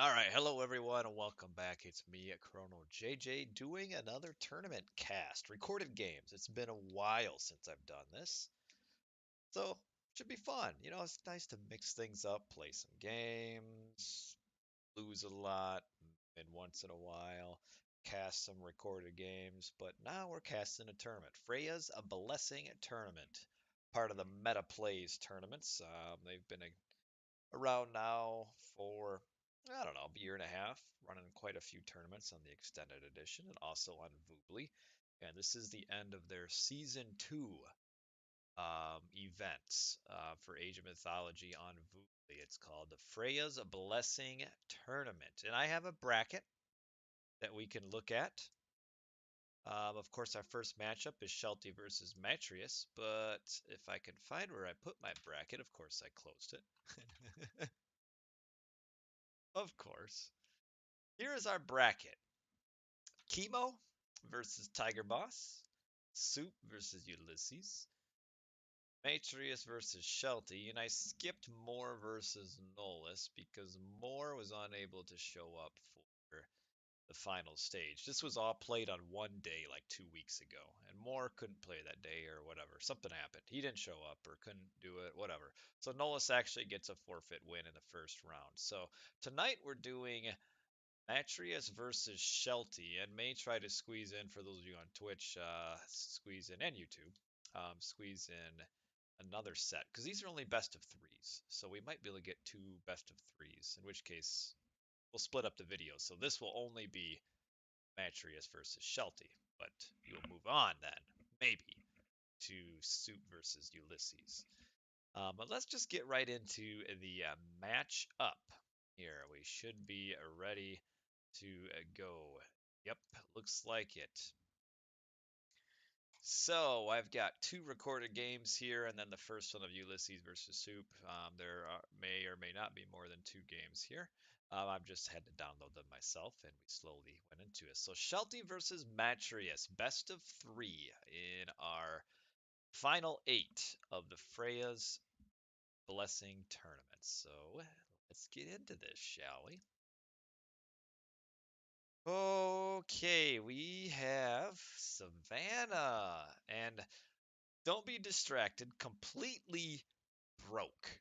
All right, hello everyone, and welcome back. It's me, Chrono JJ, doing another tournament cast, recorded games. It's been a while since I've done this, so it should be fun. It's nice to mix things up, play some games, lose a lot, and once in a while, cast some recorded games. But now we're casting a tournament. Freyja's a Blessing tournament, part of the Meta Plays tournaments. They've been around now for, I don't know, a year and a half, running quite a few tournaments on the extended edition and also on Voobly. And this is the end of their season two events for Age of Mythology on Voobly. It's called the Freyja's Blessing Tournament. And I have a bracket that we can look at. Of course, our first matchup is Shelty versus Matreiuss, but if I can find where I put my bracket, of course I closed it. Of course. Here is our bracket. Chemo versus Tiger Boss. Soup versus Ulysses. Matreiuss versus Shelty. And I skipped Moore versus Nolus because Moore was unable to show up for the final stage. This was all played on one day like 2 weeks ago. And Moore couldn't play that day or whatever. Something happened. He didn't show up or couldn't do it, whatever. So Nolus actually gets a forfeit win in the first round. So tonight we're doing Matreiuss versus Shelty, and may try to squeeze in, for those of you on Twitch, squeeze in, and YouTube, squeeze in another set, because these are only best of threes, so we might be able to get two best of threes, in which case we'll split up the video. So this will only be Matreiuss versus Shelty, but you'll move on then, maybe, to Soup versus Ulysses. But let's just get right into the match up here. We should be ready to go. Yep, looks like it. So I've got two recorded games here, and then the first one of Ulysses versus Soup. May or may not be more than two games here. I've just had to download them myself, and we slowly went into it. So Shelty versus Matreiuss, best of three in our final eight of the Freyja's Blessing tournament. So let's get into this, shall we? Okay, we have Savannah. And don't be distracted, completely broke.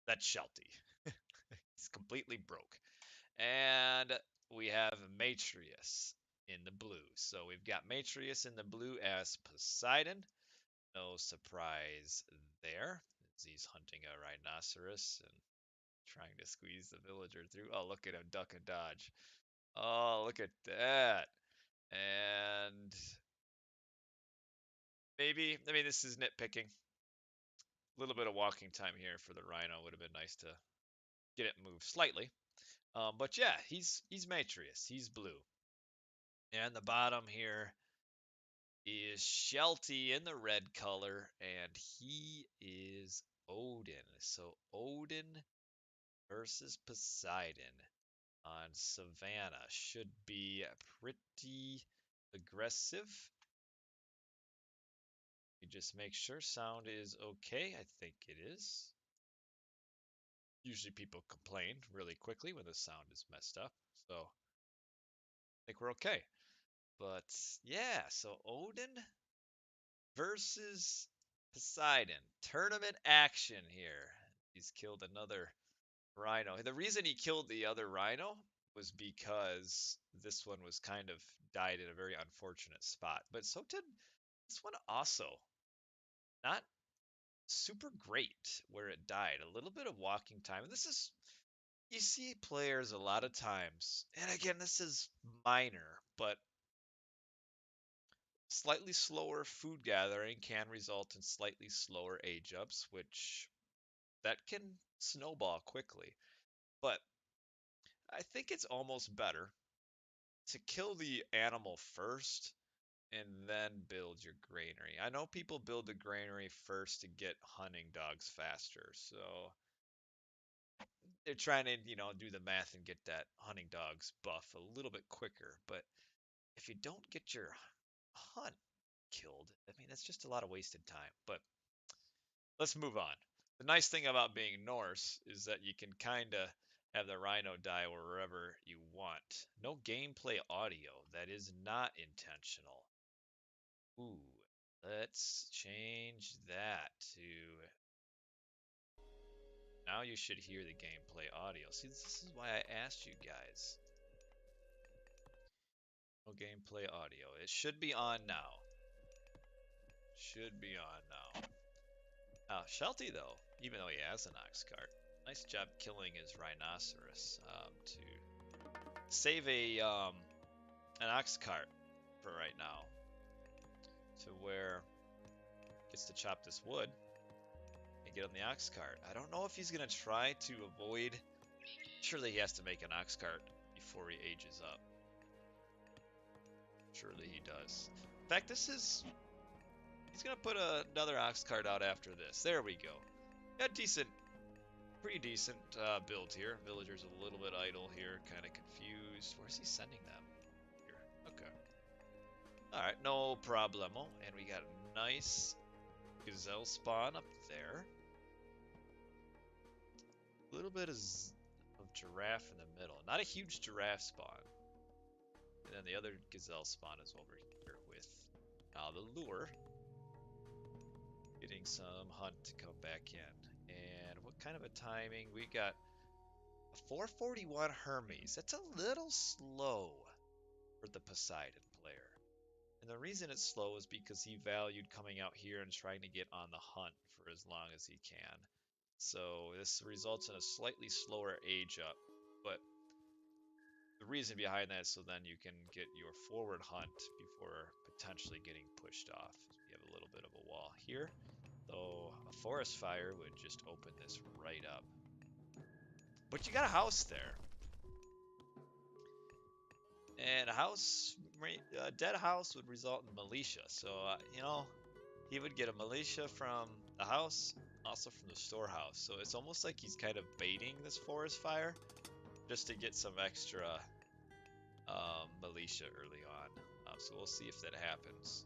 That's Shelty. He's completely broke. And we have Matreiuss in the blue. So we've got Matreiuss in the blue as Poseidon. No surprise there, as he's hunting a rhinoceros and trying to squeeze the villager through. Oh, look at him duck and dodge. Oh, look at that. And maybe, I mean, this is nitpicking. A little bit of walking time here for the Rhino would have been nice to get it moved slightly. But yeah, he's Matreiuss. He's blue. And the bottom here is Shelty in the red color, and he is Odin. So Odin versus Poseidon on Savannah should be pretty aggressive. You just make sure sound is okay. I think it is. Usually people complain really quickly when the sound is messed up. So I think we're okay. But yeah, so Odin versus Poseidon. Tournament action here. He's killed another rhino. The reason he killed the other rhino was because this one was kind of died in a very unfortunate spot. But so did this one also. Not super great where it died. A little bit of walking time. And this is, you see players a lot of times, and again, this is minor, but slightly slower food gathering can result in slightly slower age ups, which that can snowball quickly. But I think it's almost better to kill the animal first and then build your granary. I know people build the granary first to get hunting dogs faster, so they're trying to, do the math and get that hunting dogs buff a little bit quicker. But if you don't get your hunt killed, I mean, that's just a lot of wasted time. But let's move on. The nice thing about being Norse is that you can kind of have the rhino die wherever you want. No gameplay audio. That is not intentional. Ooh, let's change that to... Now you should hear the gameplay audio. See, this is why I asked you guys. No gameplay audio. It should be on now. Should be on now. Shelty, though, even though he has an ox cart, nice job killing his rhinoceros to save an ox cart for right now. To where he gets to chop this wood and get on the ox cart. I don't know if he's going to try to avoid... Surely he has to make an ox cart before he ages up. Surely he does. In fact, this is... He's going to put another ox cart out after this. There we go. Got decent, pretty decent build here. Villagers a little bit idle here, kind of confused. Where's he sending them? Here. Okay. Alright, no problemo. And we got a nice gazelle spawn up there. A little bit of giraffe in the middle. Not a huge giraffe spawn. And then the other gazelle spawn is over here with the lure. Getting some hunt to come back in. And what kind of a timing? We got a 441 Hermes. That's a little slow for the Poseidon player. And the reason it's slow is because he valued coming out here and trying to get on the hunt for as long as he can. So this results in a slightly slower age up. But the reason behind that is so then you can get your forward hunt before potentially getting pushed off. You have a little bit of a wall here. Though a forest fire would just open this right up. But you got a house there. And a dead house would result in militia. So, you know, he would get a militia from the house, also from the storehouse. So it's almost like he's kind of baiting this forest fire just to get some extra militia early on. So we'll see if that happens.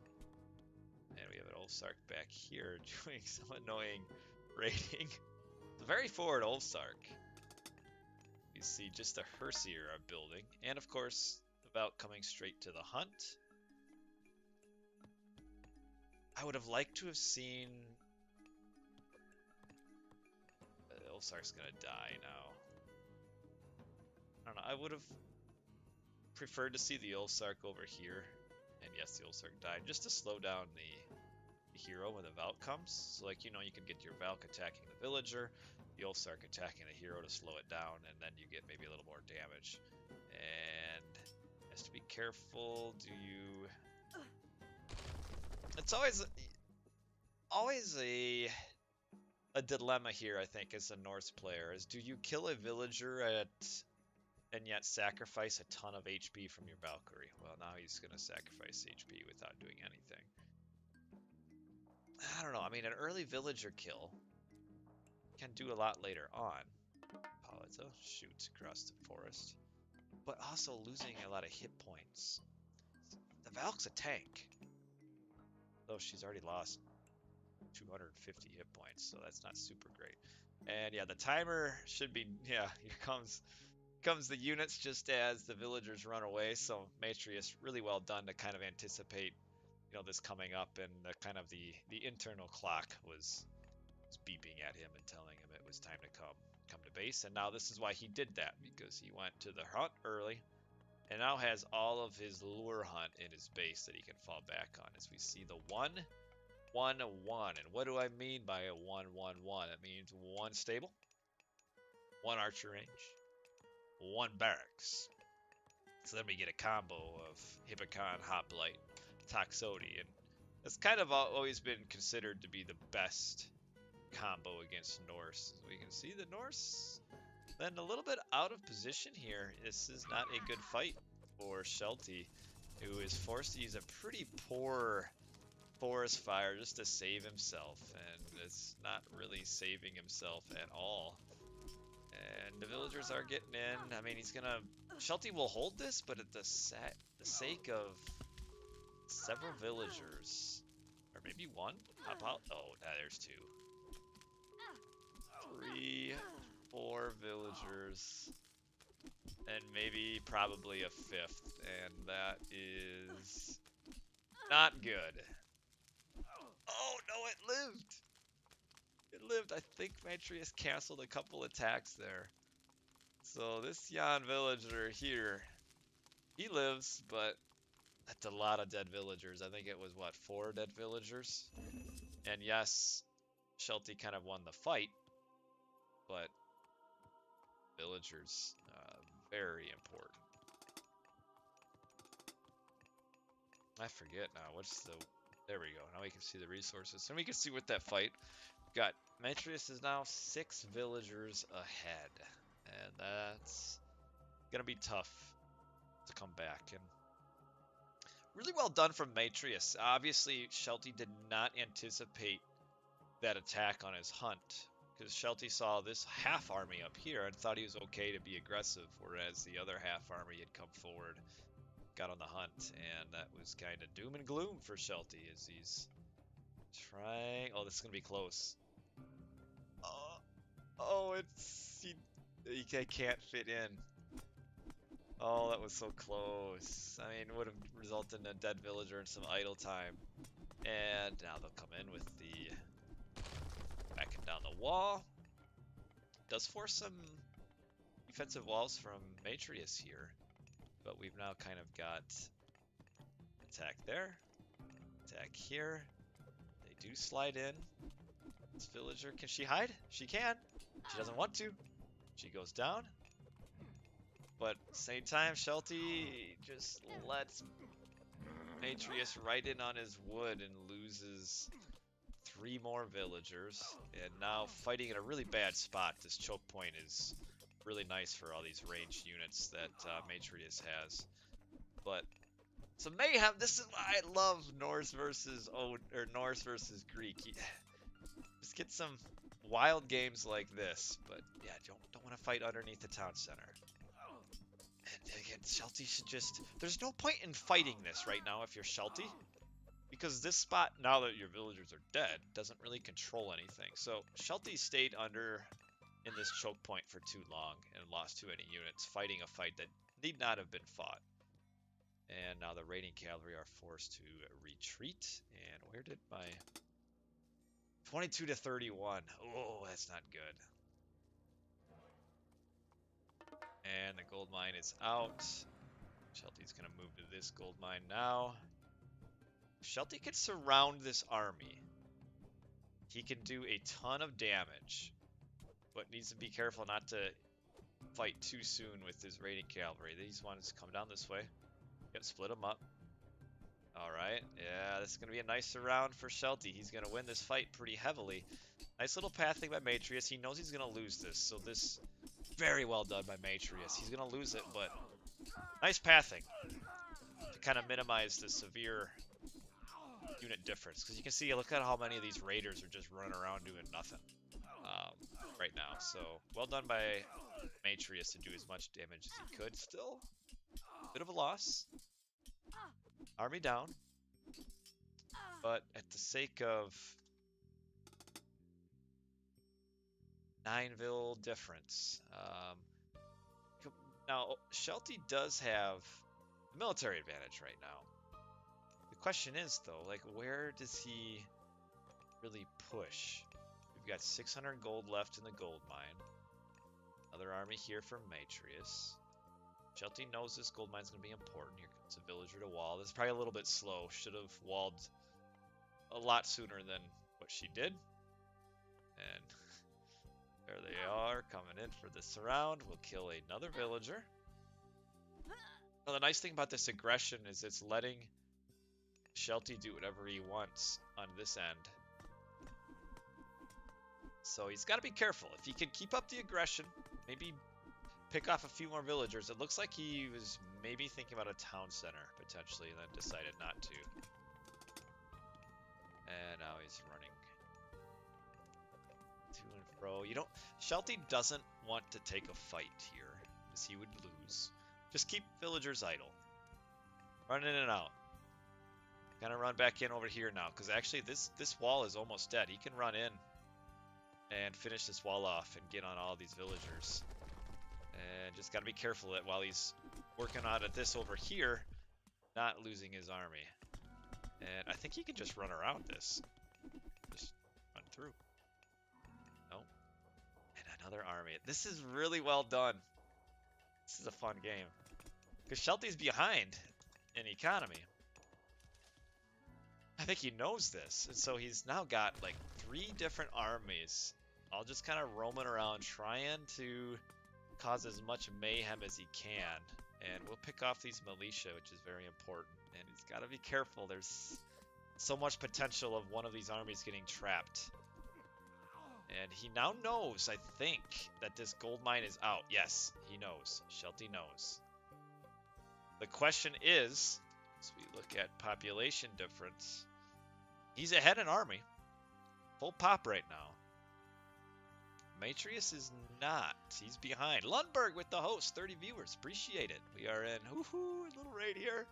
And we have an Ulfsark back here doing some annoying raiding. It's a very forward Ulfsark. We see just the Hersier are building. And of course, about coming straight to the hunt. I would have liked to have seen... Ulfsark's gonna die now. I don't know, I would have preferred to see the Ulfsark over here. And yes, the Ulfsark died, just to slow down the hero when the Valk comes. So like, you know, you can get your Valk attacking the villager, the Ulfsark attacking the hero to slow it down, and then you get maybe a little more damage. And has to be careful. Do you... It's always a dilemma here, I think, as a Norse player, is do you kill a villager and yet sacrifice a ton of HP from your Valkyrie? Well, now he's going to sacrifice HP without doing anything. I don't know. I mean, an early villager kill can do a lot later on. Polita shoots across the forest. But also losing a lot of hit points. The Valk's a tank. Though she's already lost 250 hit points, so that's not super great. And yeah, the timer should be... Yeah, here comes the units just as the villagers run away. So Matreiuss, really well done to kind of anticipate, you know, this coming up, and the internal clock was beeping at him and telling him it was time to come to base. And now this is why he did that, because he went to the hunt early and now has all of his lure hunt in his base that he can fall back on. As we see the 1-1-1. And what do I mean by a 1-1-1? That means 1 stable, 1 archer range, 1 barracks. So then we get a combo of Hippocon, Hoplite, Toxote, and that's kind of always been considered to be the best combo against Norse. As we can see, the Norse then a little bit out of position here. This is not a good fight for Shelty, who is forced to use a pretty poor forest fire just to save himself, and it's not really saving himself at all. And the villagers are getting in. I mean, Shelty will hold this, but at the sake of several villagers, or maybe 1. How about... Oh, there's 2. 3, 4 villagers, and maybe probably a 5th, and that is not good. Oh no, it lived! It lived. I think Matreiuss canceled a couple attacks there. So this Jan villager here, he lives, but that's a lot of dead villagers. I think it was, what, 4 dead villagers? And yes, Shelty kind of won the fight, but villagers, very important. I forget now. What's the... There we go. Now we can see the resources. And we can see with that fight, got Matreiuss is now 6 villagers ahead. And that's going to be tough to come back. And really well done from Matreiuss. Obviously, Shelty did not anticipate that attack on his hunt, because Shelty saw this half army up here and thought he was okay to be aggressive, whereas the other half army had come forward, got on the hunt, and that was kind of doom and gloom for Shelty as he's trying... Oh, this is going to be close. Oh, it's... He can't fit in. Oh, that was so close. I mean, it would have resulted in a dead villager and some idle time. And now they'll come in with the... backing down the wall. Does force some defensive walls from Matreiuss here. But we've now kind of got attack there, attack here. They do slide in. This villager, can she hide? She can. She doesn't want to. She goes down. But same time, Shelty just lets Matreiuss right in on his wood and loses 3 more villagers. And now fighting in a really bad spot. This choke point is really nice for all these ranged units that Matreiuss has. But some mayhem. This is why I love Norse versus Norse versus Greek. Just get some wild games like this. But yeah, don't want to fight underneath the town center. And again, Shelty should just... There's no point in fighting this right now if you're Shelty, because this spot, now that your villagers are dead, doesn't really control anything. So Shelty stayed under in this choke point for too long and lost too many units, fighting a fight that need not have been fought. And now the raiding cavalry are forced to retreat. And where did my... 22 to 31. Oh, that's not good. And the gold mine is out. Shelty's going to move to this gold mine now. Shelty can surround this army. He can do a ton of damage, but needs to be careful not to fight too soon with his raiding cavalry. These ones come down this way. Got to split them up. Alright, yeah, this is going to be a nice surround for Shelty. He's going to win this fight pretty heavily. Nice little pathing by Matreiuss. He knows he's going to lose this, so this... Very well done by Matreiuss. He's going to lose it, but nice pathing to kind of minimize the severe unit difference. Because you can see, look at how many of these raiders are just running around doing nothing right now. So, well done by Matreiuss to do as much damage as he could. Still, bit of a loss. Army down. But at the sake of 9-ville difference. Now, Shelty does have the military advantage right now. The question is, though, like, where does he really push? We've got 600 gold left in the gold mine. Another army here from Matreiuss. Shelty knows this gold mine's going to be important. Here comes a villager to wall. This is probably a little bit slow. Should have walled a lot sooner than what she did. And... there they are, coming in for the surround. We'll kill another villager. Now, the nice thing about this aggression is it's letting Shelty do whatever he wants on this end. So he's got to be careful. If he can keep up the aggression, maybe pick off a few more villagers. It looks like he was maybe thinking about a town center, potentially, and then decided not to. And now he's running to and fro. You don't... Shelty doesn't want to take a fight here, because he would lose. Just keep villagers idle. Run in and out. Kind of run back in over here now, because actually this wall is almost dead. He can run in and finish this wall off and get on all these villagers. And just got to be careful that while he's working on it this over here, not losing his army. And I think he can just run around this. Just run through. No. And another army. This is really well done. This is a fun game. Because Shelty's behind in economy. I think he knows this. And so he's now got like 3 different armies. All just kind of roaming around trying to cause as much mayhem as he can. And we'll pick off these militia, which is very important. And he's got to be careful. There's so much potential of one of these armies getting trapped. And he now knows, I think, that this gold mine is out. Yes, he knows. Shelty knows. The question is, as we look at population difference, he's ahead in army. Full pop right now. Matreiuss is not. He's behind. Lundberg with the host. 30 viewers. Appreciate it. We are in a little raid here.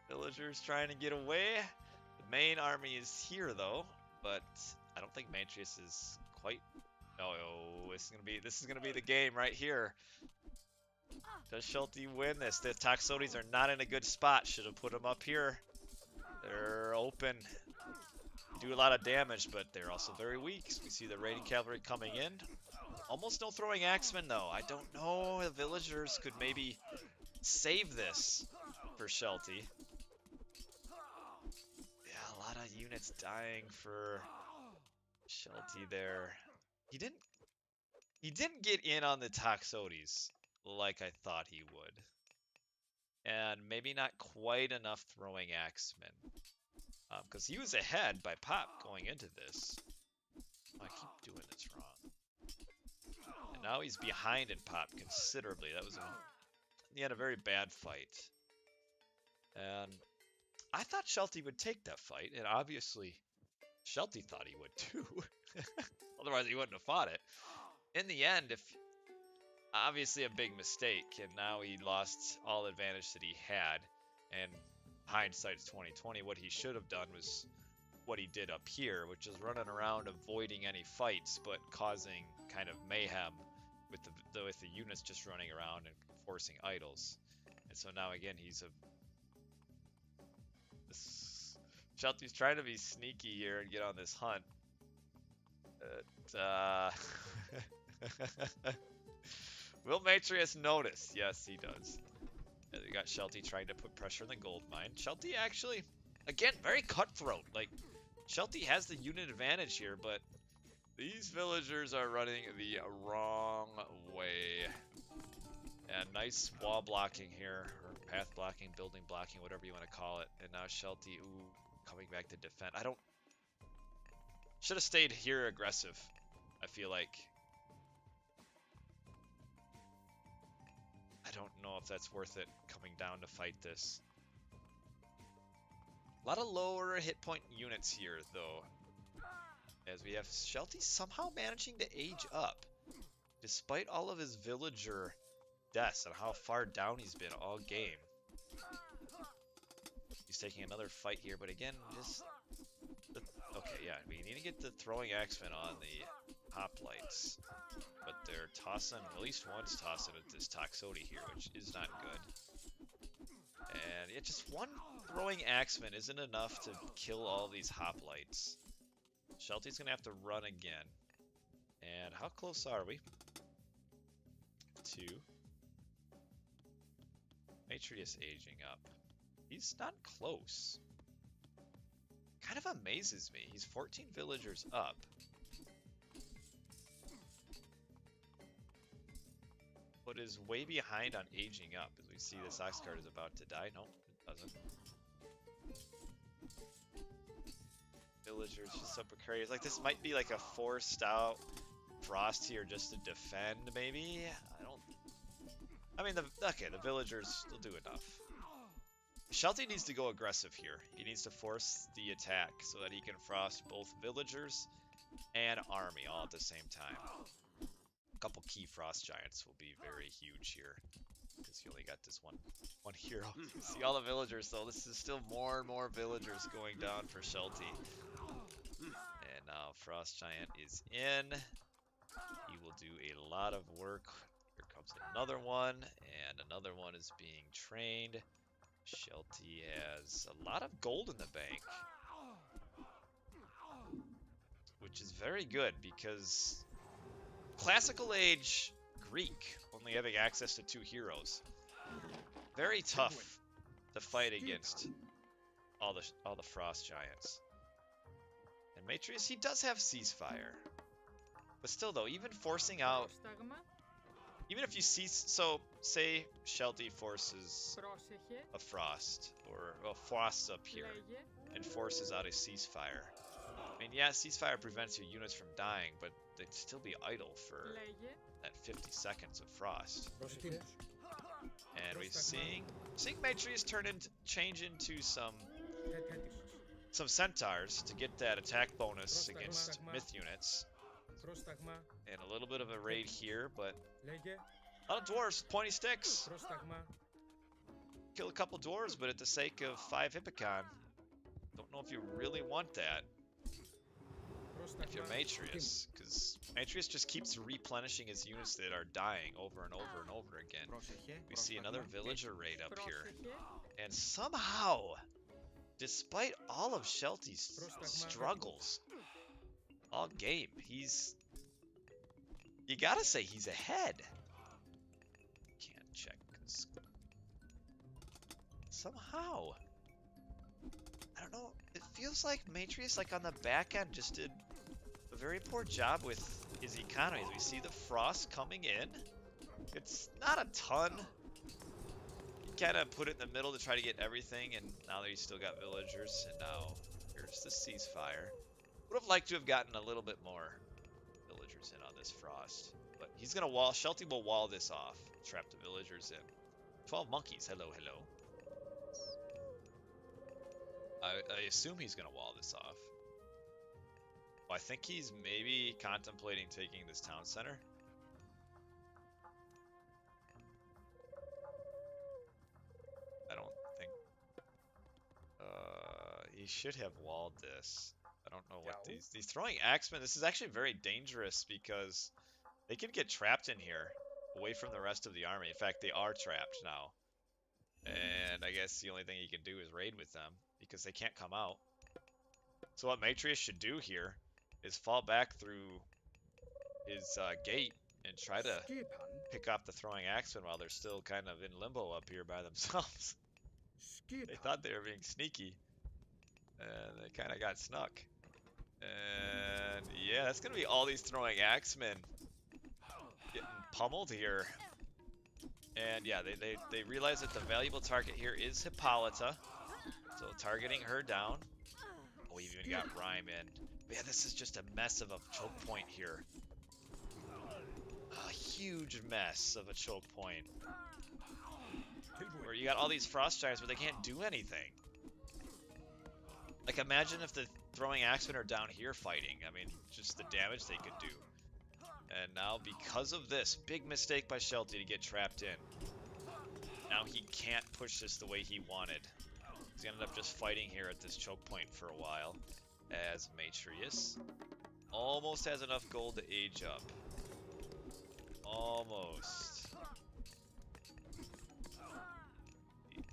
Villagers trying to get away. The main army is here though, but I don't think Matreiuss is quite. Oh, this is gonna be the game right here. Does Shelty win this? The Toxotes are not in a good spot. Should have put them up here. They're open. Do a lot of damage, but they're also very weak. So we see the raiding cavalry coming in. Almost no throwing axemen though. I don't know. The villagers could maybe save this for Shelty. Yeah, a lot of units dying for Shelty there. He didn't get in on the Toxotes like I thought he would. And maybe not quite enough throwing axemen. Because he was ahead by Pop going into this. Oh, I keep doing this wrong. And now he's behind in Pop considerably. He had a very bad fight. And I thought Shelty would take that fight, and obviously Shelty thought he would too. Otherwise he wouldn't have fought it. In the end, obviously a big mistake, and now he lost all advantage that he had. And hindsight's 2020. What he should have done was what he did up here, which is running around avoiding any fights, but causing kind of mayhem with the units just running around and forcing idols. And so now again Shelty's trying to be sneaky here and get on this hunt. Will Matreiuss notice? Yes, he does. We got Shelty trying to put pressure on the gold mine. Shelty actually, again, very cutthroat. Like, Shelty has the unit advantage here, but these villagers are running the wrong way. And nice wall blocking here, or path blocking, building blocking, whatever you want to call it. And now Shelty, coming back to defend. Should have stayed here aggressive, I feel like. I don't know if that's worth it coming down to fight this. A lot of lower hit point units here, though. As we have Shelty somehow managing to age up. Despite all of his villager deaths and how far down he's been all game. He's taking another fight here, but again, okay, yeah, we need to get the throwing axemen on the hoplites. But they're tossing, at least one's tossing at this Toxote here, which is not good. And yeah, just one throwing axeman isn't enough to kill all these hoplites. Shelty's gonna have to run again. And how close are we to Matreiuss aging up? He's not close. Kind of amazes me. He's 14 villagers up. But is way behind on aging up. As we see this ox cart is about to die. Nope, it doesn't. Villagers just so precarious. Like, this might be like a forced out frost here just to defend, maybe? The villagers will do enough. Shelty needs to go aggressive here. He needs to force the attack so that he can frost both villagers and army all at the same time. A couple key frost giants will be very huge here because you only got this one hero. See all the villagers though. This is still more and more villagers going down for Shelty. And now Frost Giant is in. He will do a lot of work. Here comes another one, and another one is being trained. Shelty has a lot of gold in the bank, which is very good because classical age Greek only having access to 2 heroes. Very tough to fight against all the Frost Giants. And Matreiuss, he does have Ceasefire. But still though, even forcing out, even if you cease, so say Shelty forces a Frost, or well, Frost up here, and forces out a Ceasefire. I mean, yeah, Ceasefire prevents your units from dying, but they'd still be idle for that 50 seconds of Frost. And we're seeing Matreiuss change into some Centaurs to get that attack bonus against myth units. And a little bit of a raid here, but a lot of dwarves, pointy sticks. Kill a couple dwarves, but at the sake of 5 Hippocon. Don't know if you really want that if you're Matreiuss, because Matreiuss just keeps replenishing his units that are dying over and over and over again. We see another villager raid up here, and somehow, despite all of Shelty's struggles all game, you gotta say he's ahead. Can't check because somehow, I don't know, it feels like Matreiuss, like on the back end, just did a very poor job with his economies. We see the frost coming in. It's not a ton. He kind of put it in the middle to try to get everything, and now that he's still got villagers, and now here's the ceasefire. Would have liked to have gotten a little bit more villagers in on this frost, but he's gonna wall. Shelty will wall this off, trap the villagers in. 12 monkeys. Hello, hello. I assume he's gonna wall this off. Well, I think he's maybe contemplating taking this town center. I don't think. He should have walled this. I don't know what these throwing axemen. This is actually very dangerous because they can get trapped in here, away from the rest of the army. In fact, they are trapped now. And I guess the only thing he can do is raid with them, because they can't come out. So what Matreiuss should do here is fall back through his gate and try to pick off the throwing axemen while they're still kind of in limbo up here by themselves. They thought they were being sneaky, and they kind of got snuck. And yeah, that's going to be all these throwing axemen getting pummeled here. And yeah, they realize that the valuable target here is Hippolyta. So targeting her down. Oh, we've even got Rhyme in. But yeah, this is just a mess of a choke point here. A huge mess of a choke point. Where you got all these frost giants, but they can't do anything. Like, imagine if the throwing axemen are down here fighting. I mean, just the damage they could do. And now, because of this, big mistake by Shelty to get trapped in. Now he can't push this the way he wanted. He's ended up just fighting here at this choke point for a while. As Matreiuss almost has enough gold to age up. Almost.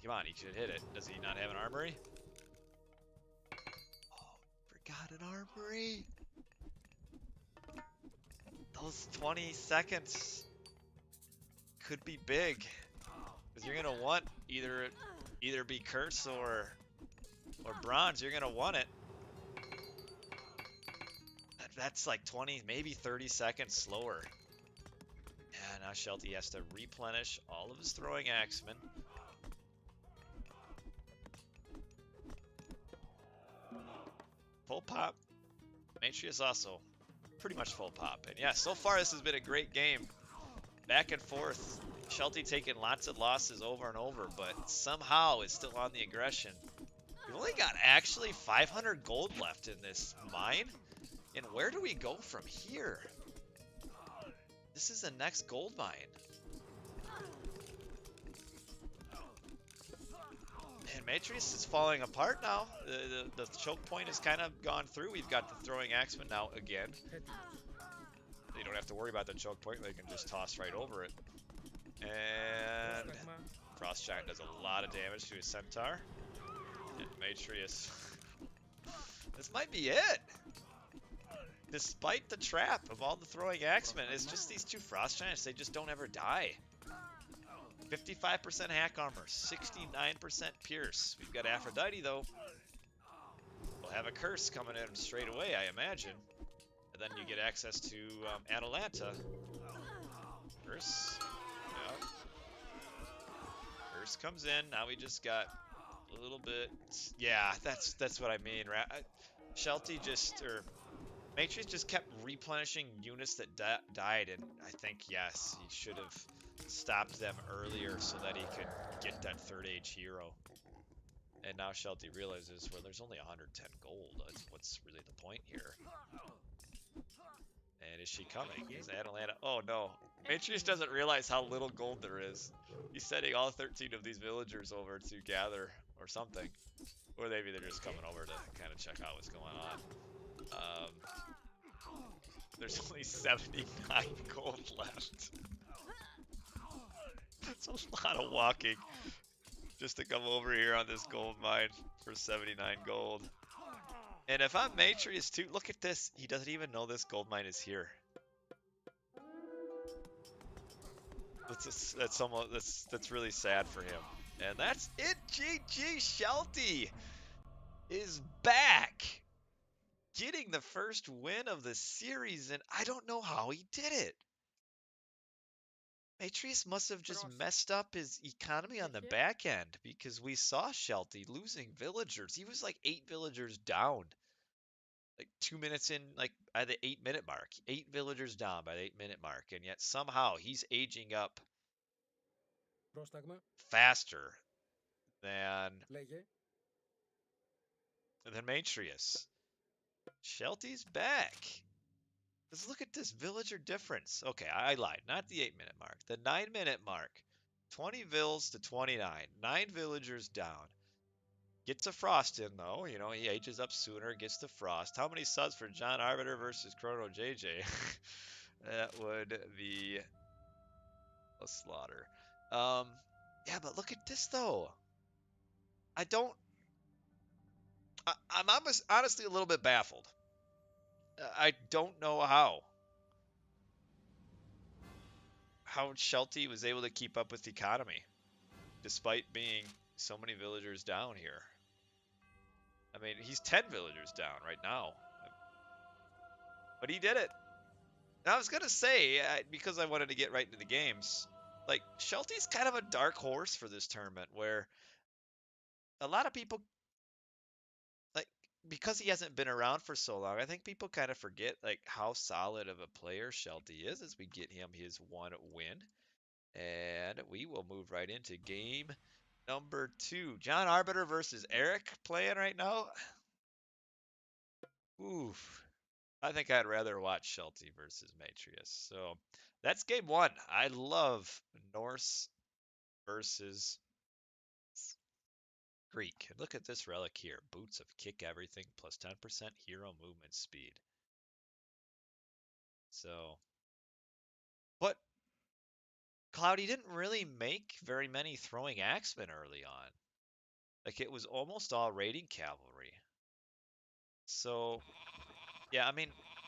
Come on, he should hit it. Does he not have an armory? Oh, forgot an armory. Those 20 seconds could be big, because you're gonna want either be curse or bronze. You're gonna want it. That's like 20, maybe 30 seconds slower. And now Shelty has to replenish all of his throwing axemen. Full pop. Matreiuss also pretty much full pop. And yeah, so far this has been a great game. Back and forth. Shelty taking lots of losses over and over, but somehow it's still on the aggression. We've only got actually 500 gold left in this mine. And where do we go from here? This is the next gold mine. And Matreiuss is falling apart now. The choke point has kind of gone through. We've got the throwing axeman now again. They don't have to worry about the choke point. They can just toss right over it. And Frost Giant does a lot of damage to his centaur. And Matreiuss. This might be it. Despite the trap of all the throwing axemen, it's just these two Frost Giants. They just don't ever die. 55% hack armor, 69% pierce. We've got Aphrodite though. We'll have a curse coming in straight away, I imagine. And then you get access to Atalanta. Curse. Yeah. Curse comes in. Now we just got a little bit. Yeah, that's what I mean. Shelty Matreiuss just kept replenishing units that died, and I think, yes, he should have stopped them earlier so that he could get that third age hero. And now Shelty realizes, well, there's only 110 gold. That's what's really the point here. And is she coming? Is Atalanta? Oh no. Matreiuss doesn't realize how little gold there is. He's sending all 13 of these villagers over to gather or something. Or maybe they're just coming over to kind of check out what's going on. There's only 79 gold left. It's a lot of walking just to come over here on this gold mine for 79 gold. And if I'm Matreiuss too, look at this. He doesn't even know this gold mine is here. That's really sad for him. And that's it. GG. Shelty is back, getting the first win of the series, and I don't know how he did it. Matreiuss must have just messed up his economy on the back end, because we saw Shelty losing villagers. He was like 8 villagers down. Like 2 minutes in, like by the 8-minute mark. 8 villagers down by the 8-minute mark, and yet somehow he's aging up faster than Matreiuss. Shelty's back. Let's look at this villager difference. Okay, I lied. Not the 8-minute mark. The 9-minute mark. 20 vills to 29. 9 villagers down. Gets a frost in, though. You know, he ages up sooner, gets the frost. How many subs for John Arbiter versus Chrono JJ? That would be a slaughter. Yeah, but look at this, though. I'm honestly a little bit baffled. I don't know how Shelty was able to keep up with the economy, despite being so many villagers down here. I mean, he's 10 villagers down right now. But he did it. And I was going to say, because I wanted to get right into the games, like, Shelty's kind of a dark horse for this tournament, where a lot of people, like, because he hasn't been around for so long, I think people kind of forget, like, how solid of a player Shelty is as we get him his one win. And we will move right into game number 2. John Arbiter versus Eric playing right now. Oof. I think I'd rather watch Shelty versus Matreiuss. So that's game 1. I love Norse versus Greek. And look at this relic here. Boots of kick everything plus 10% hero movement speed. So, but Cloudy didn't really make very many throwing axemen early on. Like, it was almost all raiding cavalry. So, yeah, I mean,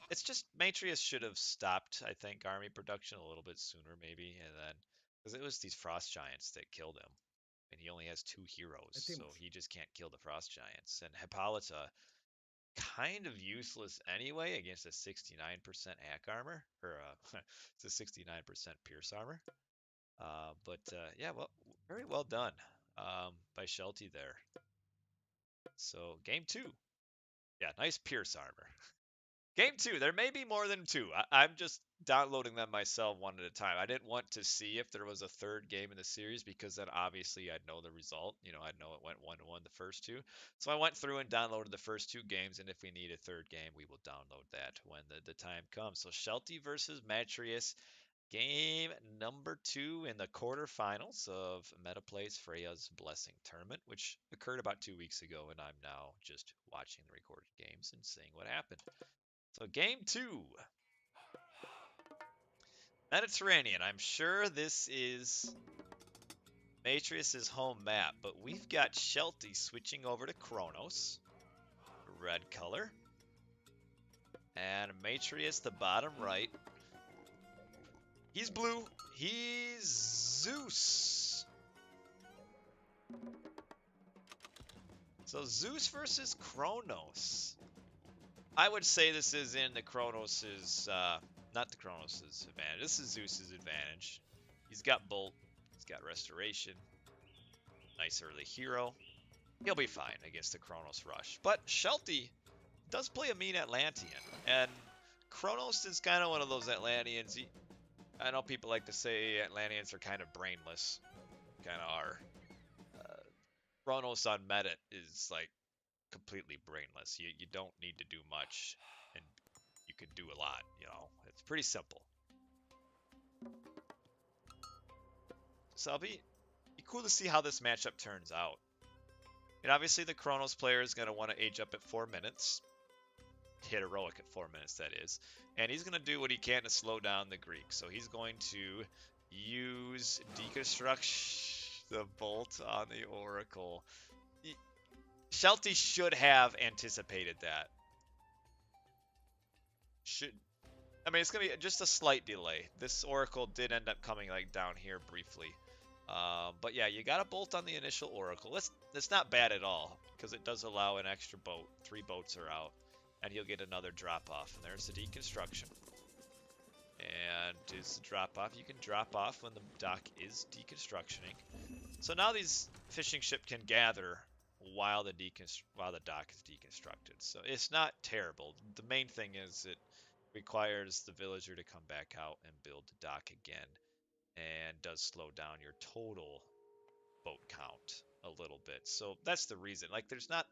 it's just Matreiuss should have stopped, I think, army production a little bit sooner, maybe, and then because it was these frost giants that killed him, and he only has 2 heroes, so he just can't kill the frost giants. And Hippolyta, kind of useless anyway against a 69% hack armor, or it's a 69% pierce armor. But yeah, well, very well done by Shelty there. So game 2, yeah, nice pierce armor. Game 2, there may be more than 2. I'm just downloading them myself one at a time. I didn't want to see if there was a third game in the series, because then obviously I'd know the result. You know, I'd know it went 1-1 the first 2. So I went through and downloaded the first 2 games, and if we need a third game, we will download that when the time comes. So Shelty versus Matreiuss, Game number 2 in the quarterfinals of Metaplay's Freyja's Blessing Tournament, which occurred about 2 weeks ago, and I'm now just watching the recorded games and seeing what happened. So game 2. Mediterranean. I'm sure this is Matreiuss' home map, but we've got Shelty switching over to Kronos, red color. And Matreiuss, the bottom right. He's blue. He's Zeus. So Zeus versus Kronos. I would say this is in the Kronos's, not the Kronos's advantage. This is Zeus's advantage. He's got Bolt. He's got Restoration. Nice early hero. He'll be fine against the Kronos rush. But Shelty does play a mean Atlantean. And Kronos is kind of one of those Atlanteans. I know people like to say Atlanteans are kind of brainless. Kind of are. Kronos on Medit is like completely brainless. You don't need to do much, and you can do a lot, you know. It's pretty simple. So it'll be cool to see how this matchup turns out. And obviously the Kronos player is going to want to age up at 4 minutes. Hit heroic at 4 minutes, that is. And he's going to do what he can to slow down the Greek. So he's going to use deconstruct the bolt on the Oracle. Shelty should have anticipated that. I mean, it's going to be just a slight delay. This Oracle did end up coming like down here briefly. But yeah, you got a bolt on the initial Oracle. It's not bad at all, because it does allow an extra boat. 3 boats are out, and he'll get another drop off. And there's the deconstruction. And is the drop off. You can drop off when the dock is deconstructioning. So now these fishing ship can gather while the dock is deconstructed. So it's not terrible. The main thing is it requires the villager to come back out and build the dock again, and does slow down your total boat count a little bit. So that's the reason. Like it's not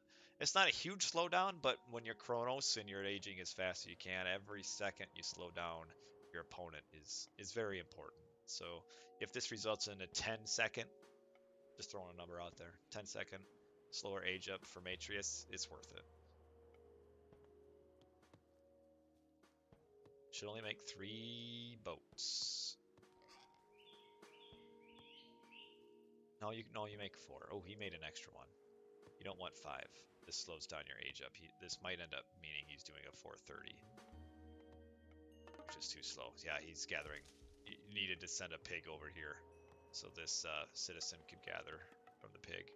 a huge slowdown, but when you're Kronos and you're aging as fast as you can, every second you slow down your opponent is very important. So if this results in a 10-second, just throwing a number out there, 10-second slower age up for Matreiuss, it's worth it. Should only make 3 boats. No, you make 4. Oh, he made an extra one. You don't want 5. This slows down your age up. This might end up meaning he's doing a 430, which is too slow. Yeah, he's gathering. He needed to send a pig over here so this citizen could gather from the pig.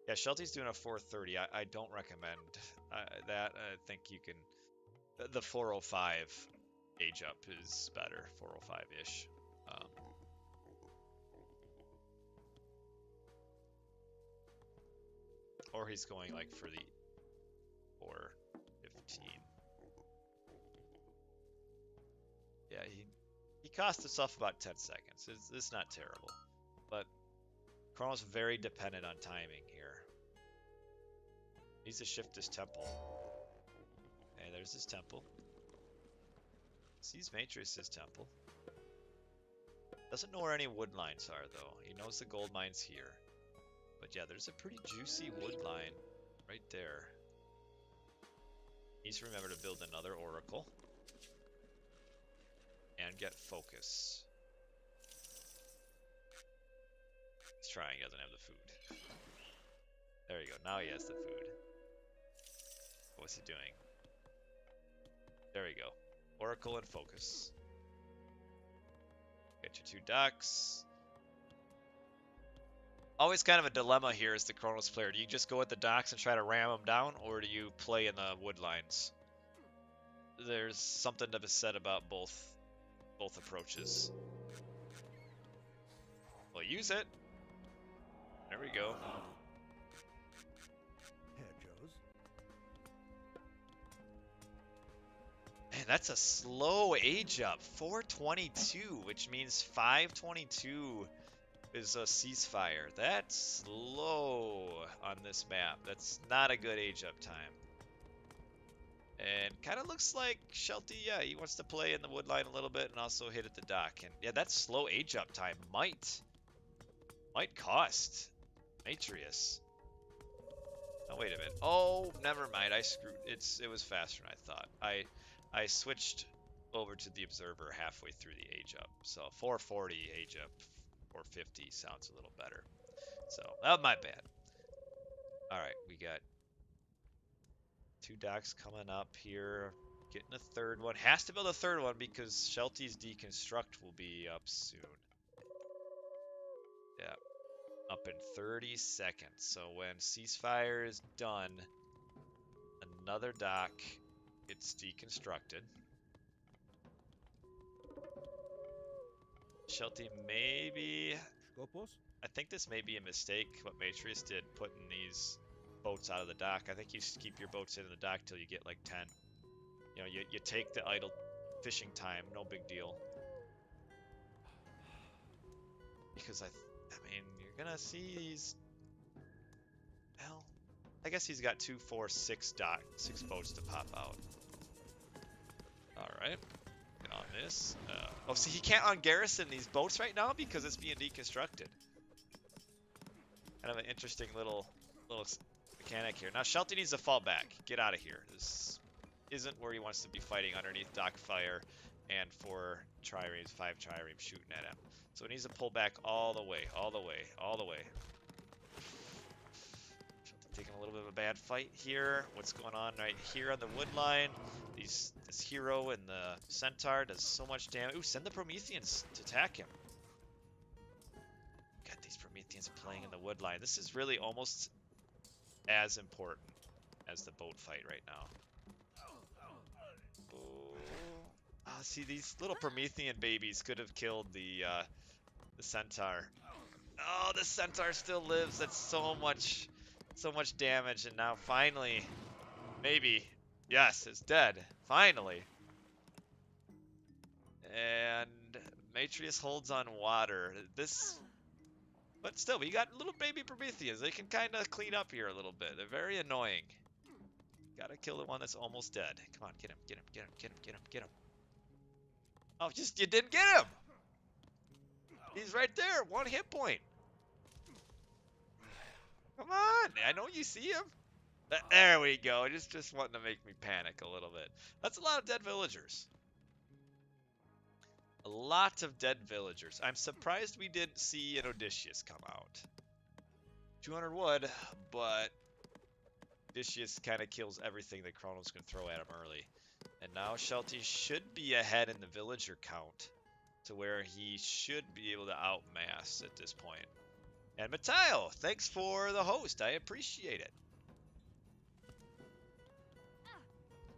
Yeah, Shelty's doing a 430. I don't recommend that. I think you can... The 405 age up is better. 405-ish. Or he's going like for the 415. Yeah, he cost himself about 10 seconds. It's not terrible. But Kronos very dependent on timing here. Needs to shift his temple. And there's his temple. Sees Matreiuss' temple. Doesn't know where any wood lines are though. He knows the gold mine's here. But yeah, there's a pretty juicy wood line right there. Needs to remember to build another Oracle. And get focus. He's trying, he doesn't have the food. There you go, now he has the food. What's he doing? There we go. Oracle and focus. Get your 2 ducks. Always kind of a dilemma here as the Kronos player. Do you just go at the docks and try to ram them down, or do you play in the wood lines? There's something to be said about both approaches. Well, use it. There we go. Man, that's a slow age up. 422, which means 522 is a ceasefire. That's slow on this map. That's not a good age up time. And kind of looks like Shelty, yeah, he wants to play in the wood line a little bit and also hit at the dock. And yeah, that slow age up time might cost Matreiuss. Oh, wait a minute. Oh, never mind. I screwed. It was faster than I thought. I switched over to the observer halfway through the age up. So 440 age up, 450 sounds a little better. So, oh, my bad. All right, we got 2 docks coming up here. Getting a third one. Has to build a third one because Shelty's deconstruct will be up soon. Yeah, up in 30 seconds. So when ceasefire is done, another dock gets deconstructed. Shelty maybe... I think this may be a mistake, what Matreiuss did, putting these boats out of the dock. I think you keep your boats in the dock till you get like 10. You know, you take the idle fishing time, no big deal. Because I mean, you're gonna see these... Well, I guess he's got 2, 4, 6 boats to pop out. Alright. Get on this. Oh, see, he can't ungarrison these boats right now because it's being deconstructed. Kind of an interesting little mechanic here. Now, Shelty needs to fall back. Get out of here. This isn't where he wants to be fighting underneath dock fire and 4 triremes, 5 triremes shooting at him. So he needs to pull back all the way, all the way, all the way. Shelty taking a little bit of a bad fight here. What's going on right here on the wood line? This hero and the centaur does so much damage. Ooh, send the Prometheans to attack him. Got these Prometheans playing in the wood line. This is really almost as important as the boat fight right now. Oh, see, these little Promethean babies could have killed the centaur. Oh, the centaur still lives. That's so much damage, and now finally, maybe, yes, it's dead. Finally. And Matreiuss holds on water. But still, we got little baby Prometheans. They can kind of clean up here a little bit. They're very annoying. Gotta kill the one that's almost dead. Come on, get him, get him, get him, get him, get him, get him. Oh, you didn't get him! He's right there, 1 hit point. Come on, I know you see him. There we go, just wanting to make me panic a little bit. That's a lot of dead villagers. A lot of dead villagers. I'm surprised we didn't see an Odysseus come out. 200 wood, but Odysseus kind of kills everything that Kronos can throw at him early. And now Shelty should be ahead in the villager count to where he should be able to outmass at this point. And Matreiuss, thanks for the host. I appreciate it.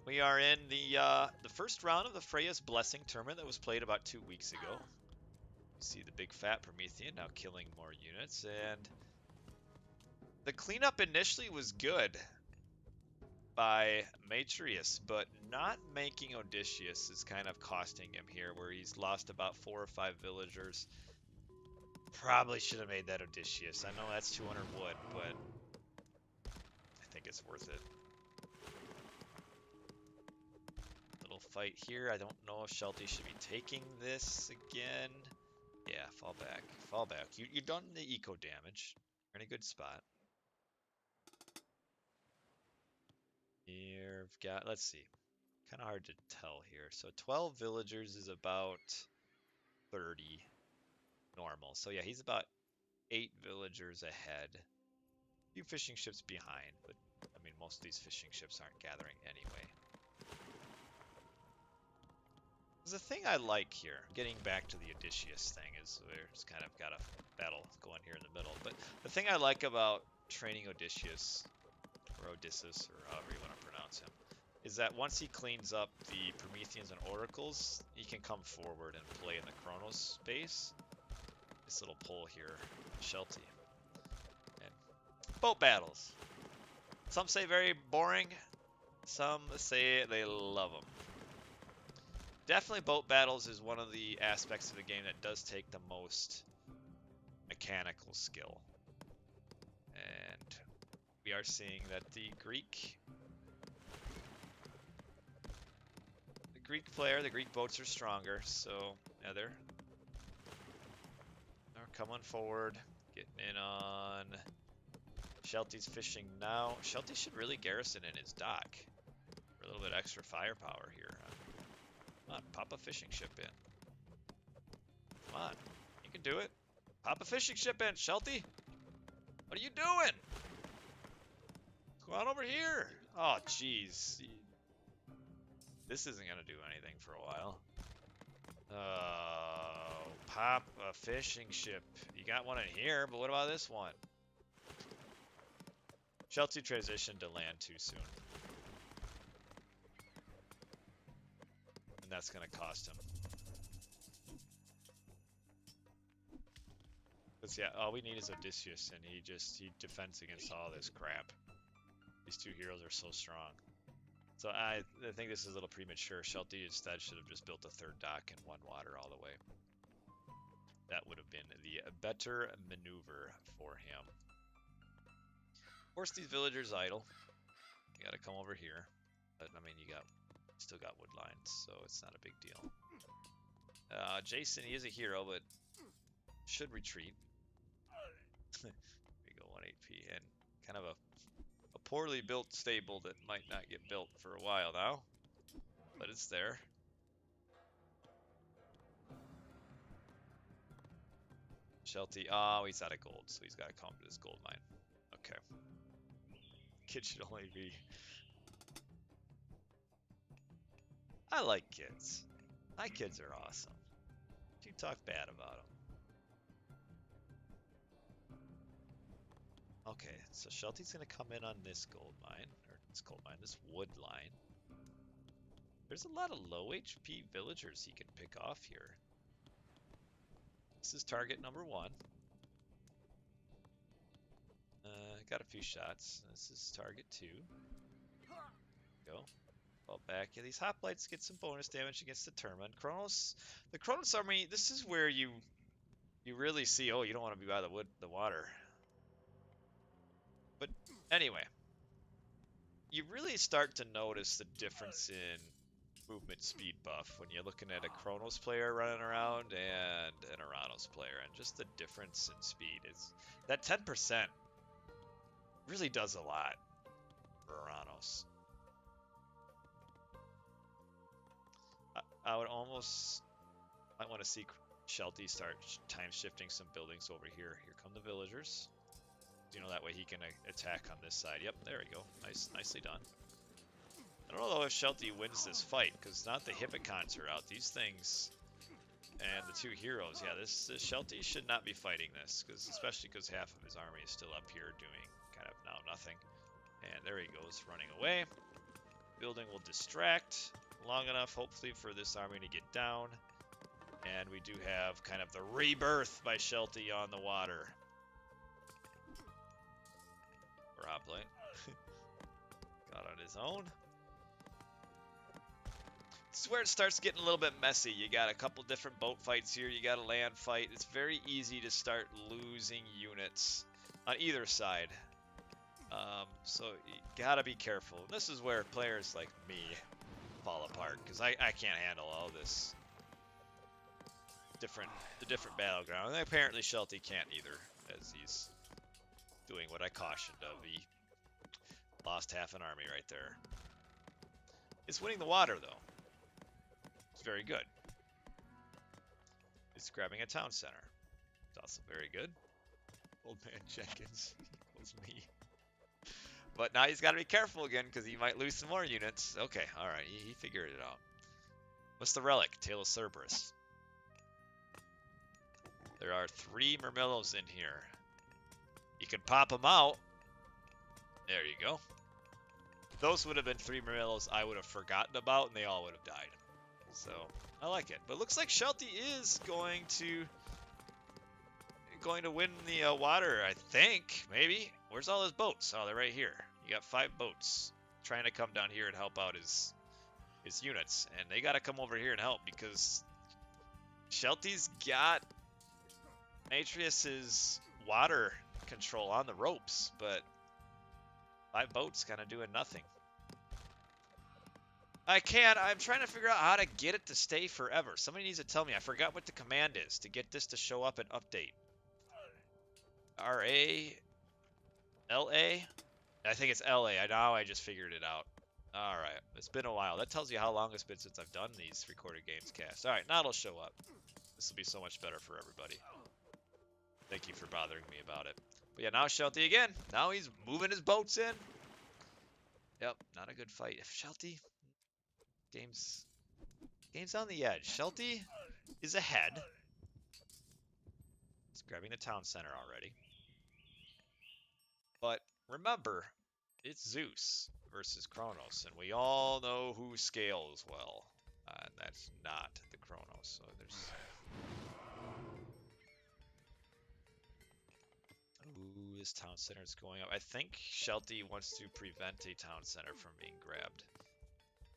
We are in the first round of the Freyja's Blessing tournament that was played about 2 weeks ago. You see the big fat Promethean now killing more units, and the cleanup initially was good by Matreiuss, but not making Odysseus is kind of costing him here, where he's lost about 4 or 5 villagers. Probably should have made that Odysseus. I know that's 200 wood, but I think it's worth it. Little fight here. I don't know if Shelty should be taking this again. Yeah, fall back. Fall back. You've done the eco damage. You're in a good spot. You've got, let's see. Kind of hard to tell here. So 12 villagers is about 30 normal. So yeah, he's about 8 villagers ahead. A few fishing ships behind, but I mean, most of these fishing ships aren't gathering anyway. The thing I like here, getting back to the Odysseus thing, is we're just kind of got a battle going here in the middle. But the thing I like about training Odysseus, or Odysseus, or however you want to pronounce him, is that once he cleans up the Prometheans and Oracles, he can come forward and play in the Kronos space. This little pull here, Shelty. And boat battles. Some say very boring. Some say they love them. Definitely boat battles is one of the aspects of the game that does take the most mechanical skill. And we are seeing that the Greek Greek player. The Greek boats are stronger, so yeah, they're coming forward, getting in on. Shelty's fishing now. Shelty should really garrison in his dock for a little bit extra firepower here. Come on, pop a fishing ship in. Come on, you can do it. Pop a fishing ship in, Shelty. What are you doing? Go on over here. Oh, jeez. This isn't going to do anything for a while. Pop a fishing ship. You got one in here, but what about this one? Shelty transitioned to land too soon. And that's going to cost him. Because, yeah, all we need is Odysseus, and he defends against all this crap. These two heroes are so strong. So I think this is a little premature. Shelty instead should have just built a third dock and one water all the way. That would have been the better maneuver for him. Force these villagers idle. You gotta come over here. But I mean, you still got wood lines, so it's not a big deal. Jason, he is a hero, but should retreat. There you go, 1 HP, and kind of a poorly built stable that might not get built for a while now, but it's there. Shelty, oh, he's out of gold, so he's got to come to this gold mine. Okay. Kid should only be... I like kids. My kids are awesome. You talk bad about them. Okay, so Shelty's going to come in on this gold mine, or this gold mine, this wood line. There's a lot of low HP villagers he can pick off here. This is target number 1. Got a few shots. This is target 2. Go. Fall back. Yeah, these hoplites get some bonus damage against the Termine. Kronos, the Kronos army, this is where you really see, oh, you don't want to be by the water. But anyway, you really start to notice the difference in movement speed buff when you're looking at a Kronos player running around and an Uranos player, and just the difference in speed is that 10% really does a lot for Uranos. I would almost might want to see Shelty start time shifting some buildings over here. Here come the villagers. You know, that way he can attack on this side. Yep, there we go. Nicely done. I don't know though if Shelty wins this fight, because not the Hippocons are out. These things and the two heroes. Yeah, this Shelty should not be fighting this, especially because half of his army is still up here doing kind of now nothing. And there he goes, running away. Building will distract long enough, hopefully, for this army to get down. And we do have kind of the rebirth by Shelty on the water. Hoplite. Got on his own. This is where it starts getting a little bit messy. You got a couple different boat fights here. You got a land fight. It's very easy to start losing units on either side. So you gotta be careful. This is where players like me fall apart, because I can't handle all this. The different battleground. And apparently Shelty can't either, as he's doing what I cautioned of. He lost half an army right there. It's winning the water, though. It's very good. It's grabbing a town center. It's also very good. Old man Jenkins equals me. But now he's got to be careful again, because he might lose some more units. Okay, alright, he figured it out. What's the relic? Tail of Cerberus. There are 3 Murmillos in here. You can pop them out. There you go. Those would have been 3 Murmillos I would have forgotten about, and they all would have died. So, I like it. But it looks like Shelty is going to win the water, I think. Maybe. Where's all his boats? Oh, they're right here. You got 5 boats trying to come down here and help out his units. And they got to come over here and help, because Shelty's got Matreiuss's water control on the ropes, but 5 boats kind of doing nothing. I can't. I'm trying to figure out how to get it to stay forever. Somebody needs to tell me. I forgot what the command is to get this to show up and update. R-A... L-A? I think it's L-A. Now I just figured it out. Alright. It's been a while. That tells you how long it's been since I've done these recorded games cast. Alright, now it'll show up. This will be so much better for everybody. Thank you for bothering me about it. But yeah, now Shelty again. Now he's moving his boats in. Yep, not a good fight. If Shelty... Game's on the edge. Shelty is ahead. He's grabbing the town center already. But remember, it's Zeus versus Kronos, and we all know who scales well. And that's not the Kronos. So there's... Ooh, this town center is going up. I think Shelty wants to prevent a town center from being grabbed.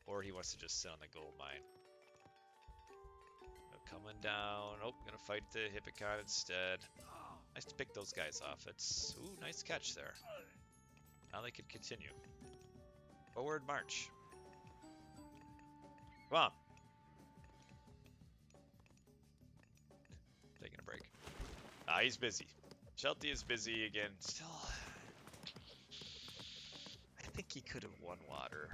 Or he wants to just sit on the gold mine. Coming down. Oh, gonna fight the Hippocon instead. Nice to pick those guys off. It's... Ooh, nice catch there. Now they can continue. Forward march. Come on. Taking a break. Ah, he's busy. Shelty is busy again. Still... I think he could have won water.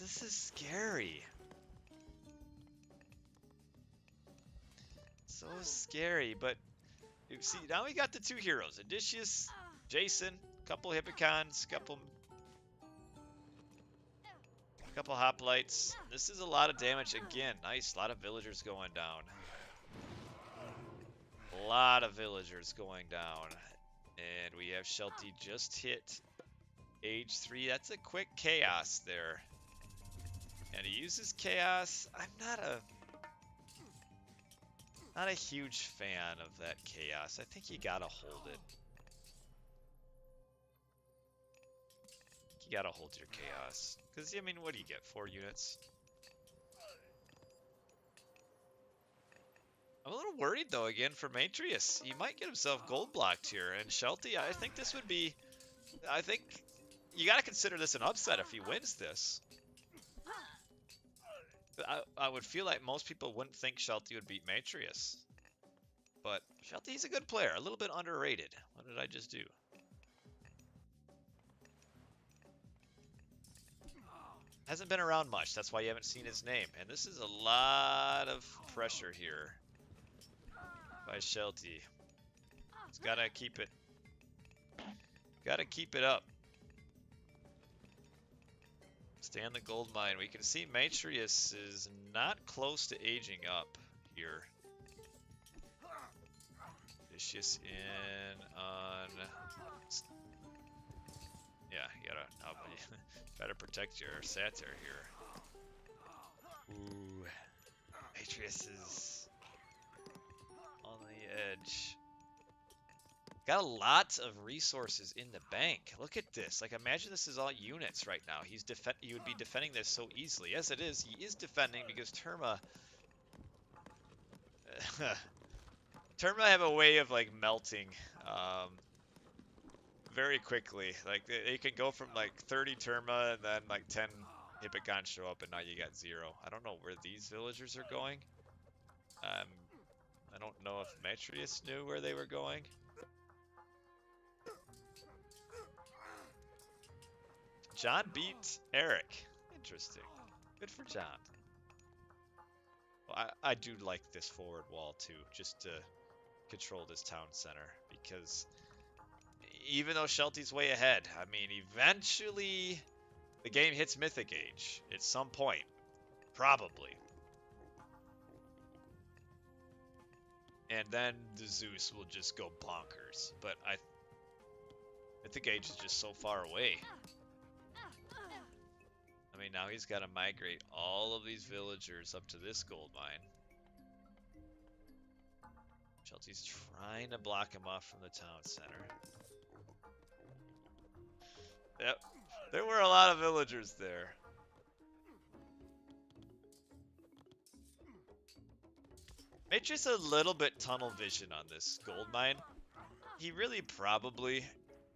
This is scary. So scary, but you see, now we got the two heroes. Odysseus, Jason, couple Hippocons, couple hoplites. This is a lot of damage again. Nice, a lot of villagers going down. A lot of villagers going down. And we have Shelty just hit age 3. That's a quick chaos there. And he uses chaos. I'm not a huge fan of that chaos. I think you gotta hold it. You gotta hold your chaos. Because, I mean, what do you get? 4 units? I'm a little worried, though, again, for Matreiuss. He might get himself gold blocked here. And Shelty, I think this would be... I think you gotta consider this an upset if he wins this. I would feel like most people wouldn't think Shelty would beat Matreiuss. But Shelty's a good player, a little bit underrated. What did I just do? Hasn't been around much, that's why you haven't seen his name. And this is a lot of pressure here by Shelty. He's gotta keep it. Gotta keep it up. Stay on the gold mine. We can see Matreiuss is not close to aging up here. Odysseus in on... Yeah, you gotta try to protect your satyr here. Ooh, Matreiuss is on the edge. Got a lot of resources in the bank. Look at this. Like, imagine this is all units right now. He would be defending this so easily. As it is, he is defending because Terma... Terma have a way of, like, melting very quickly. Like, they can go from, like, 30 Terma and then, like, 10 Hippocons show up and now you got 0. I don't know where these villagers are going. I don't know if Matreiuss knew where they were going. John beat Eric. Interesting. Good for John. Well, I do like this forward wall too, just to control this town center, because even though Shelty's way ahead, I mean, eventually the game hits Mythic Age at some point. Probably. And then the Zeus will just go bonkers. But Mythic Age is just so far away. I mean, now he's got to migrate all of these villagers up to this gold mine. Shelty's trying to block him off from the town center. Yep, there were a lot of villagers there. Matreiuss a little bit tunnel vision on this gold mine. He really probably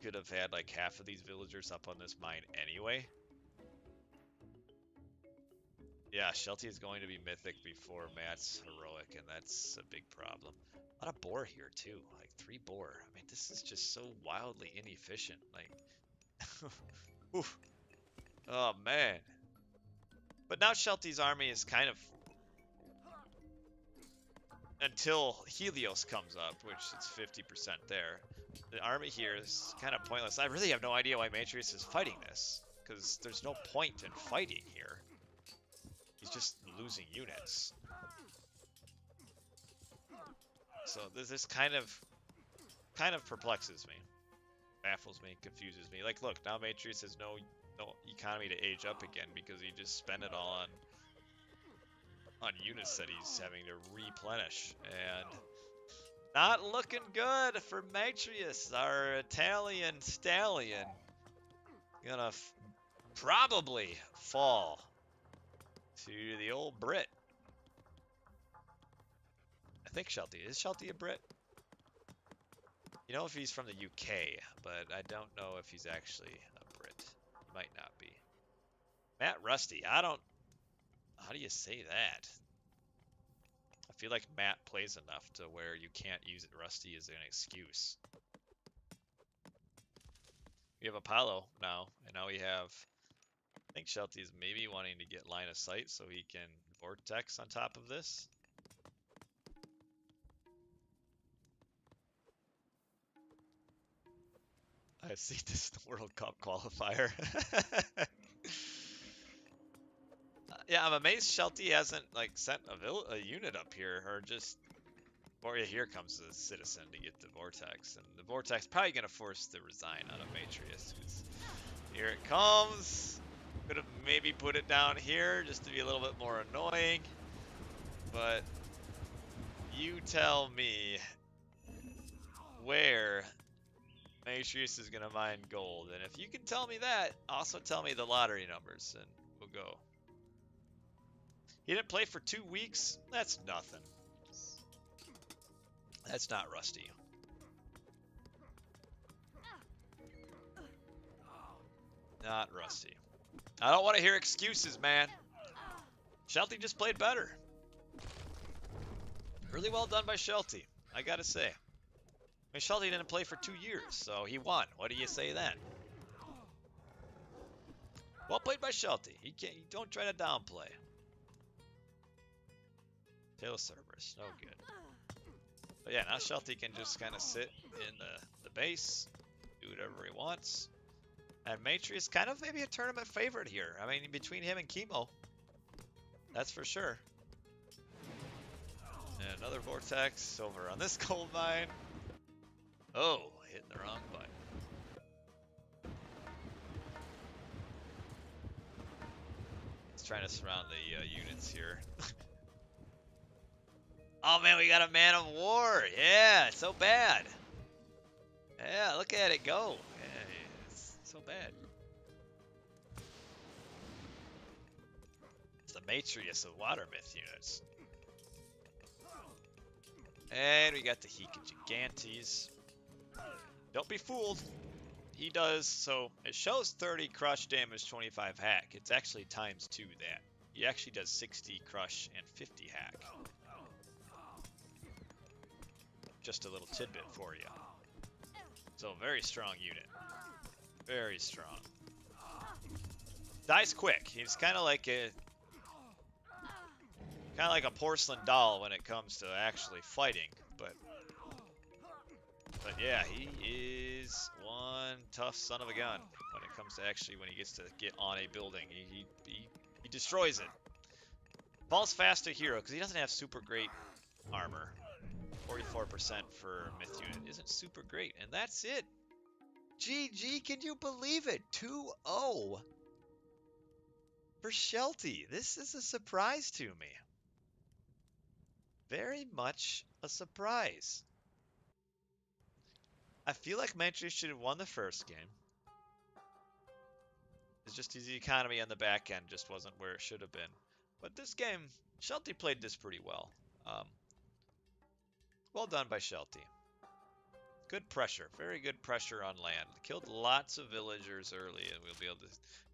could have had like half of these villagers up on this mine anyway. Yeah, Shelty is going to be mythic before Matt's heroic, and that's a big problem. A lot of boar here too, like 3 boar. I mean, this is just so wildly inefficient. Like, oof. Oh man. But now Shelty's army is kind of, until Helios comes up, which it's 50% there. The army here is kind of pointless. I really have no idea why Matreiuss is fighting this, because there's no point in fighting here. He's just losing units. So this kind of perplexes me, baffles me, confuses me. Like, look, now Matreiuss has no economy to age up again because he just spent it all on units that he's having to replenish, and not looking good for Matreiuss, our Italian stallion. Gonna probably fall to the old Brit. I think Shelty. Is Shelty a Brit? You know if he's from the UK, but I don't know if he's actually a Brit. He might not be. Matt Rusty. I don't... How do you say that? I feel like Matt plays enough to where you can't use it Rusty as an excuse. We have Apollo now, and now we have... I think Shelty is maybe wanting to get line of sight so he can vortex on top of this. I see this World Cup qualifier. Yeah, I'm amazed Shelty hasn't like sent a unit up here, or just, or yeah, here comes the citizen to get the vortex, and the vortex probably gonna force the resign out of Matreiuss. Here it comes. Could have maybe put it down here just to be a little bit more annoying, but you tell me where Matreiuss is gonna mine gold, and if you can tell me that, also tell me the lottery numbers, and we'll go. He didn't play for 2 weeks? That's nothing. That's not Rusty. Not Rusty. I don't want to hear excuses, man. Shelty just played better. Really well done by Shelty, I gotta say. I mean, Shelty didn't play for 2 years, so he won. What do you say then? Well played by Shelty. He can't. Don't try to downplay. Tail Cerberus, no good. But yeah, now Shelty can just kind of sit in the base, do whatever he wants. And Matreiuss kind of maybe a tournament favorite here. I mean, between him and Chemo, that's for sure. And another vortex over on this gold mine. Oh, hitting the wrong button. He's trying to surround the units here. Oh man, we got a man of war. Yeah, it's so bad. Yeah, look at it go. Yeah, it's so bad. It's the Matreiuss of water myth units. And we got the Heka Gigantes. Don't be fooled. He does, so it shows 30 crush damage, 25 hack. It's actually times 2 that. He actually does 60 crush and 50 hack. Just a little tidbit for you. So very strong unit. Very strong. Dies quick. He's kind of like a porcelain doll when it comes to actually fighting, but yeah, he is one tough son of a gun when it comes to actually when he gets to get on a building. He destroys it. Falls faster hero because he doesn't have super great armor. 44% for myth unit isn't super great, and that's it. GG, can you believe it? 2-0 for Shelty. This is a surprise to me. Very much a surprise. I feel like Matreiuss should have won the first game. It's just his economy on the back end just wasn't where it should have been. But this game, Shelty played this pretty well. Well done by Shelty. good pressure, very good pressure on land. Killed lots of villagers early, and we'll be able to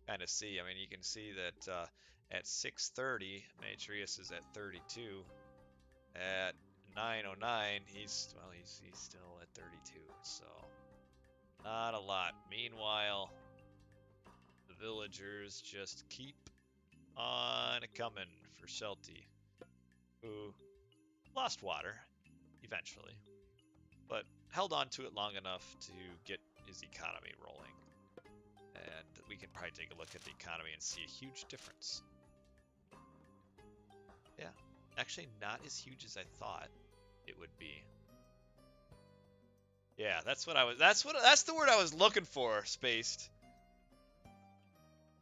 kind of see. I mean, you can see that at 6:30, Matreiuss is at 32. At 9:09, he's still at 32. So not a lot. Meanwhile, the villagers just keep on coming for Shelty, who lost water eventually, but held on to it long enough to get his economy rolling. And we can probably take a look at the economy and see a huge difference. Yeah, actually not as huge as I thought it would be. Yeah, that's the word I was looking for, Spaced.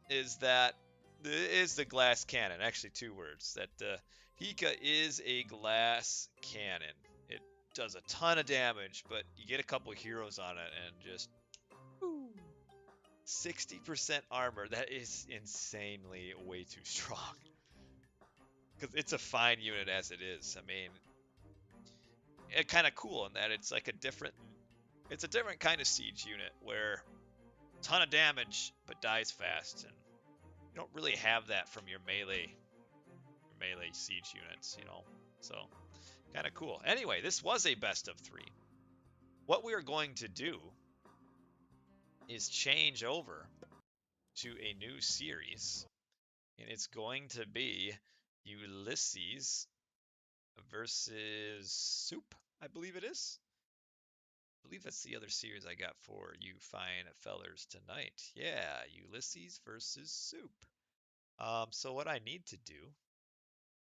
Is the glass cannon. Actually, two words. That Hika is a glass cannon. It does a ton of damage, but you get a couple heroes on it and just 60% armor. That is insanely way too strong. Because it's a fine unit as it is. I mean, it's kind of cool in that it's like it's a different kind of siege unit where ton of damage but dies fast, and you don't really have that from your melee siege units, you know. So kind of cool. Anyway, this was a best of 3. What we are going to do is change over to a new series, and it's going to be Ulysses versus Soup, I believe it is. I believe that's the other series I got for you fine fellers tonight. Yeah, Ulysses versus Soup. So what I need to do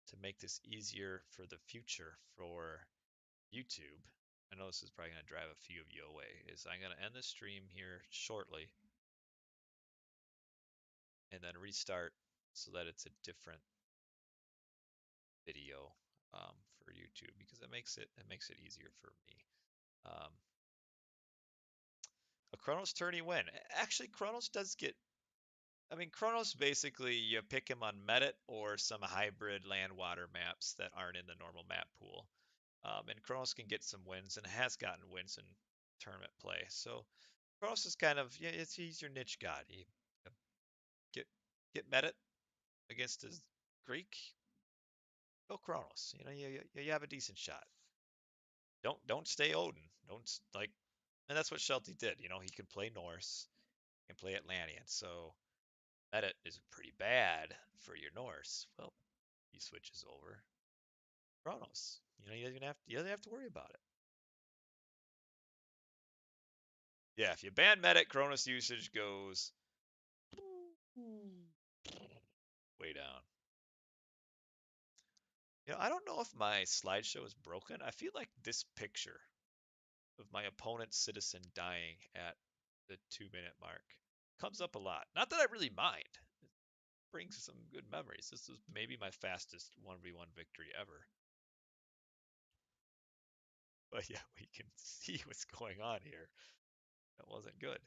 to make this easier for the future for YouTube, I know this is probably going to drive a few of you away, is I'm going to end the stream here shortly and then restart so that it's a different video for YouTube, because it makes it easier for me. A Kronos tourney win. Actually, Kronos does get. I mean, Kronos basically you pick him on Medit or some hybrid land-water maps that aren't in the normal map pool. And Kronos can get some wins and has gotten wins in tournament play. So Kronos is kind of, yeah, he's your niche god. You get Medit against a Greek, go Kronos. You know, you have a decent shot. Don't stay Odin. Don't like, and that's what Shelty did. You know, he can play Norse, he can play Atlantean. So Medit is pretty bad for your Norse. Well, he switches over Kronos. You know, you don't have to worry about it. Yeah, if you ban Medit, Kronos usage goes way down. You know, I don't know if my slideshow is broken. I feel like this picture of my opponent's citizen dying at the 2-minute mark comes up a lot. Not that I really mind. It brings some good memories. This is maybe my fastest 1v1 victory ever. But yeah, we can see what's going on here. That wasn't good.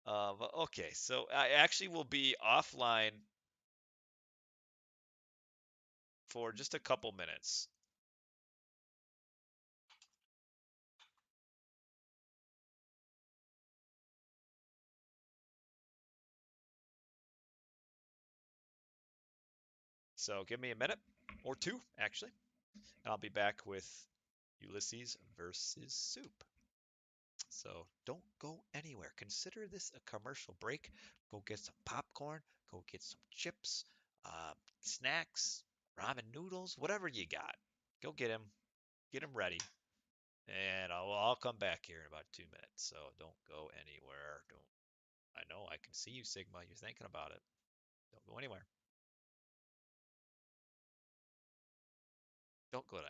But okay, so I actually will be offline for just a couple minutes. So give me a minute or two, actually, and I'll be back with Ulysses versus Soup. So don't go anywhere. Consider this a commercial break. Go get some popcorn, go get some chips, snacks, ramen noodles, whatever you got. Go get them ready, and I'll come back here in about 2 minutes. So don't go anywhere. Don't. I know I can see you, Sigma. You're thinking about it. Don't go anywhere. Don't go to